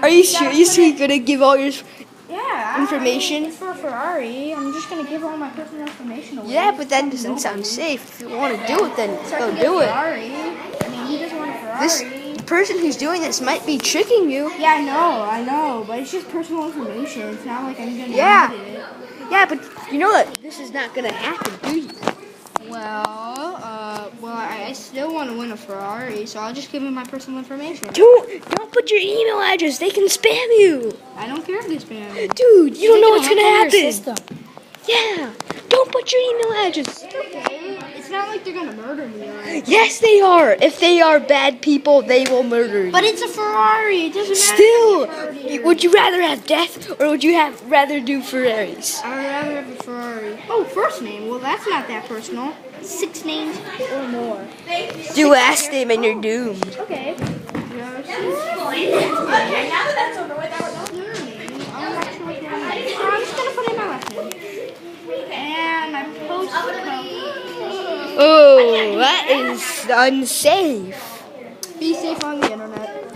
Are you seriously gonna give all your Yeah. information? It's for a Ferrari. I'm just gonna give all my personal information away. Yeah, but that doesn't sound safe. If you want to do it, then So I go can get do a it. Ferrari. I mean, he doesn't want a Ferrari. This person who's doing this might be tricking you. Yeah, I know, but it's just personal information. It's not like I'm gonna Yeah. need it. Yeah, but you know that this is not gonna happen, do you? Well, I still want to win a Ferrari, so I'll just give him my personal information. Don't put your email address. They can spam you. I don't care if they spam me. Dude, you don't know what's gonna happen. System. Yeah. Don't put your email address. Okay. It's not like they're gonna murder me, right? Yes, they are. If they are bad people, they will murder you. But it's a Ferrari. It doesn't matter. Still, would you rather have death or would you rather do Ferraris? I would rather have a Ferrari. Oh, first name. Well, that's not that personal. 6 names or more. Do last name and you're doomed. Okay. I'm just gonna put in my last name. And my post code. Oh, that is unsafe. Be safe on the internet.